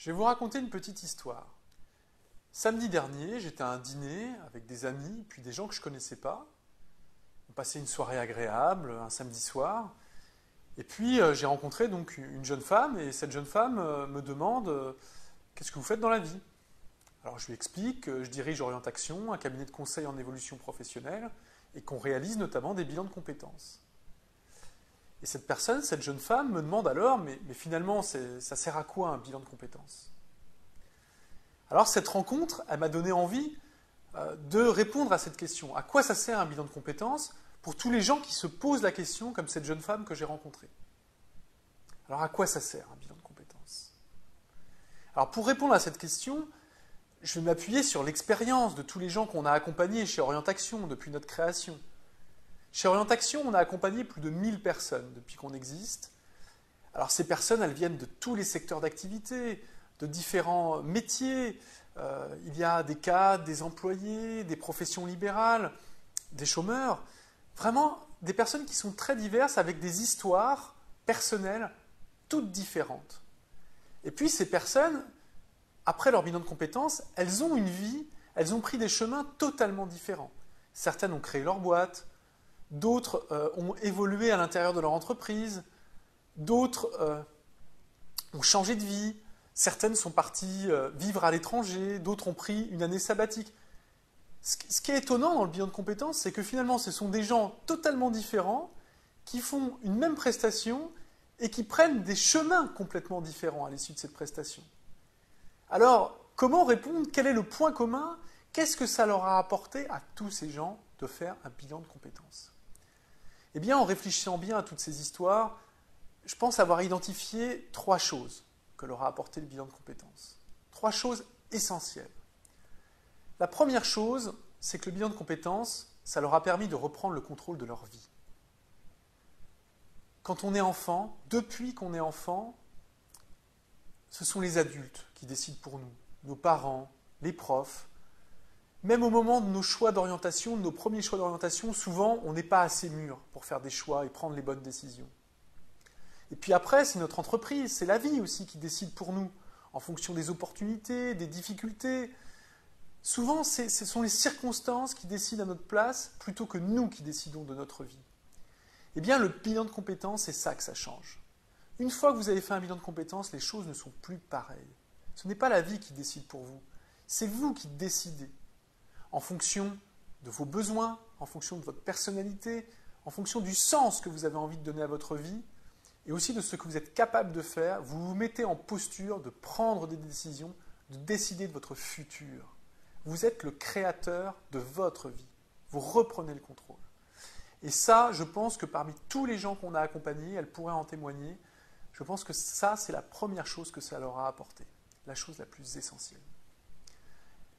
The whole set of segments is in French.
Je vais vous raconter une petite histoire. Samedi dernier, j'étais à un dîner avec des amis, puis des gens que je ne connaissais pas. On passait une soirée agréable, un samedi soir. Et puis j'ai rencontré donc une jeune femme, et cette jeune femme me demande qu'est-ce que vous faites dans la vie? Alors je lui explique que je dirige Orientation, un cabinet de conseil en évolution professionnelle, et qu'on réalise notamment des bilans de compétences. Et cette personne, cette jeune femme, me demande alors, mais finalement, ça sert à quoi un bilan de compétences? Alors cette rencontre, elle m'a donné envie de répondre à cette question. À quoi ça sert un bilan de compétences pour tous les gens qui se posent la question, comme cette jeune femme que j'ai rencontrée? Alors à quoi ça sert un bilan de compétences? Alors pour répondre à cette question, je vais m'appuyer sur l'expérience de tous les gens qu'on a accompagnés chez Orientation depuis notre création. Chez Orientation, on a accompagné plus de 1000 personnes depuis qu'on existe. Alors ces personnes, elles viennent de tous les secteurs d'activité, de différents métiers. Il y a des cadres, des employés, des professions libérales, des chômeurs. Vraiment des personnes qui sont très diverses avec des histoires personnelles toutes différentes. Et puis ces personnes, après leur bilan de compétences, elles ont une vie, elles ont pris des chemins totalement différents. Certaines ont créé leur boîte, d'autres ont évolué à l'intérieur de leur entreprise, d'autres ont changé de vie, certaines sont parties vivre à l'étranger, d'autres ont pris une année sabbatique. Ce qui est étonnant dans le bilan de compétences, c'est que finalement, ce sont des gens totalement différents qui font une même prestation et qui prennent des chemins complètement différents à l'issue de cette prestation. Alors, comment répondre? Quel est le point commun? Qu'est-ce que ça leur a apporté à tous ces gens de faire un bilan de compétences? Eh bien, en réfléchissant bien à toutes ces histoires, je pense avoir identifié 3 choses que leur a apporté le bilan de compétences. 3 choses essentielles. La première chose, c'est que le bilan de compétences, ça leur a permis de reprendre le contrôle de leur vie. Quand on est enfant, depuis qu'on est enfant, ce sont les adultes qui décident pour nous, nos parents, les profs. Même au moment de nos choix d'orientation, de nos premiers choix d'orientation, souvent, on n'est pas assez mûr pour faire des choix et prendre les bonnes décisions. Et puis après, c'est notre entreprise, c'est la vie aussi qui décide pour nous, en fonction des opportunités, des difficultés. Souvent, ce sont les circonstances qui décident à notre place, plutôt que nous qui décidons de notre vie. Eh bien, le bilan de compétences, c'est ça que ça change. Une fois que vous avez fait un bilan de compétences, les choses ne sont plus pareilles. Ce n'est pas la vie qui décide pour vous, c'est vous qui décidez. En fonction de vos besoins, en fonction de votre personnalité, en fonction du sens que vous avez envie de donner à votre vie, et aussi de ce que vous êtes capable de faire, vous vous mettez en posture de prendre des décisions, de décider de votre futur. Vous êtes le créateur de votre vie. Vous reprenez le contrôle. Et ça, je pense que parmi tous les gens qu'on a accompagnés, elles pourraient en témoigner, je pense que ça, c'est la première chose que ça leur a apporté, la chose la plus essentielle.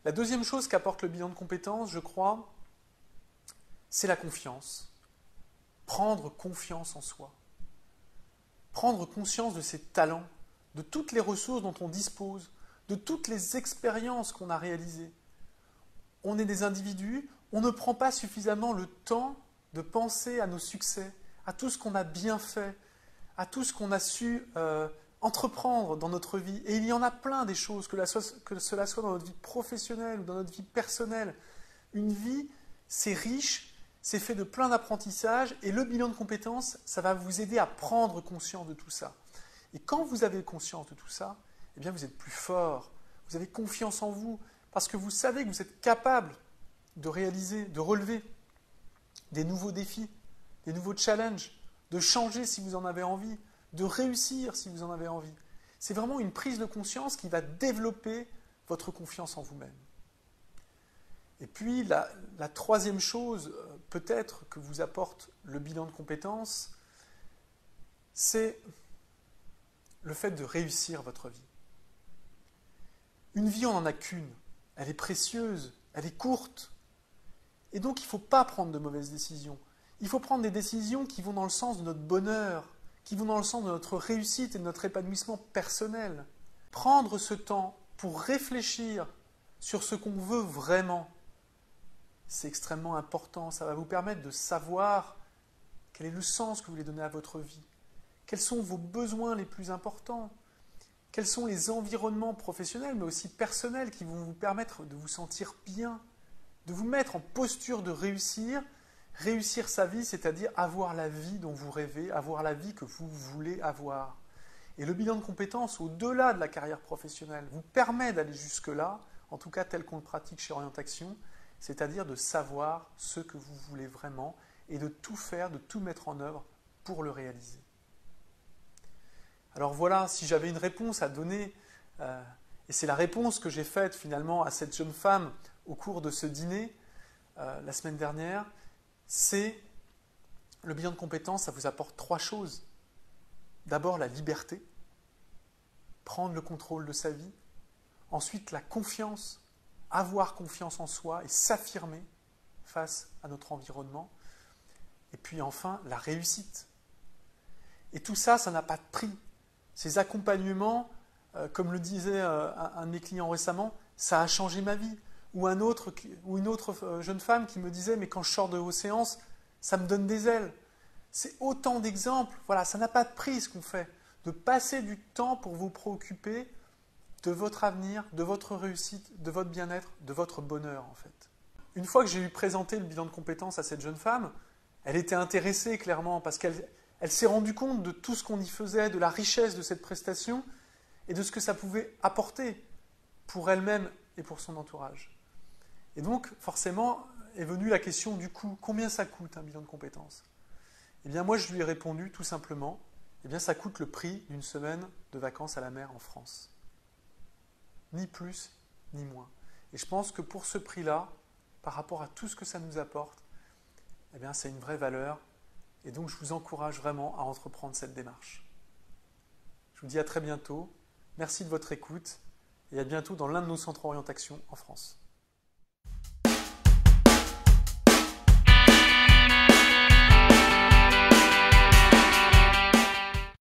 La deuxième chose qu'apporte le bilan de compétences, je crois, c'est la confiance. Prendre confiance en soi. Prendre conscience de ses talents, de toutes les ressources dont on dispose, de toutes les expériences qu'on a réalisées. On est des individus, on ne prend pas suffisamment le temps de penser à nos succès, à tout ce qu'on a bien fait, à tout ce qu'on a su entreprendre dans notre vie. Et il y en a plein des choses, que cela soit dans notre vie professionnelle ou dans notre vie personnelle. Une vie, c'est riche, c'est fait de plein d'apprentissages, et le bilan de compétences, ça va vous aider à prendre conscience de tout ça. Et quand vous avez conscience de tout ça, eh bien vous êtes plus fort, vous avez confiance en vous, parce que vous savez que vous êtes capable de réaliser, de relever des nouveaux défis, des nouveaux challenges, de changer si vous en avez envie, de réussir si vous en avez envie. C'est vraiment une prise de conscience qui va développer votre confiance en vous-même. Et puis, la troisième chose, peut-être, que vous apporte le bilan de compétences, c'est le fait de réussir votre vie. Une vie, on n'en a qu'une. Elle est précieuse, elle est courte. Et donc, il ne faut pas prendre de mauvaises décisions. Il faut prendre des décisions qui vont dans le sens de notre bonheur, qui vont dans le sens de notre réussite et de notre épanouissement personnel. Prendre ce temps pour réfléchir sur ce qu'on veut vraiment, c'est extrêmement important. Ça va vous permettre de savoir quel est le sens que vous voulez donner à votre vie, quels sont vos besoins les plus importants, quels sont les environnements professionnels, mais aussi personnels, qui vont vous permettre de vous sentir bien, de vous mettre en posture de réussir. Réussir sa vie, c'est-à-dire avoir la vie dont vous rêvez, avoir la vie que vous voulez avoir. Et le bilan de compétences, au-delà de la carrière professionnelle, vous permet d'aller jusque-là, en tout cas tel qu'on le pratique chez Orientaction, c'est-à-dire de savoir ce que vous voulez vraiment et de tout faire, de tout mettre en œuvre pour le réaliser. Alors voilà, si j'avais une réponse à donner, et c'est la réponse que j'ai faite finalement à cette jeune femme au cours de ce dîner la semaine dernière, c'est le bilan de compétences, ça vous apporte 3 choses. D'abord la liberté, prendre le contrôle de sa vie. Ensuite la confiance, avoir confiance en soi et s'affirmer face à notre environnement. Et puis enfin la réussite. Et tout ça, ça n'a pas de prix. Ces accompagnements, comme le disait un de mes clients récemment, ça a changé ma vie. Ou une autre jeune femme qui me disait « mais quand je sors de vos séances, ça me donne des ailes ». C'est autant d'exemples. Voilà, ça n'a pas de prix ce qu'on fait. De passer du temps pour vous préoccuper de votre avenir, de votre réussite, de votre bien-être, de votre bonheur en fait. Une fois que j'ai eu présenté le bilan de compétences à cette jeune femme, elle était intéressée clairement parce qu'elle s'est rendue compte de tout ce qu'on y faisait, de la richesse de cette prestation et de ce que ça pouvait apporter pour elle-même et pour son entourage. Et donc, forcément, est venue la question du coût. Combien ça coûte un bilan de compétences? Eh bien, moi, je lui ai répondu tout simplement, eh bien, ça coûte le prix d'une semaine de vacances à la mer en France. Ni plus, ni moins. Et je pense que pour ce prix-là, par rapport à tout ce que ça nous apporte, eh bien, c'est une vraie valeur. Et donc, je vous encourage vraiment à entreprendre cette démarche. Je vous dis à très bientôt. Merci de votre écoute et à bientôt dans l'un de nos centres Orientaction en France.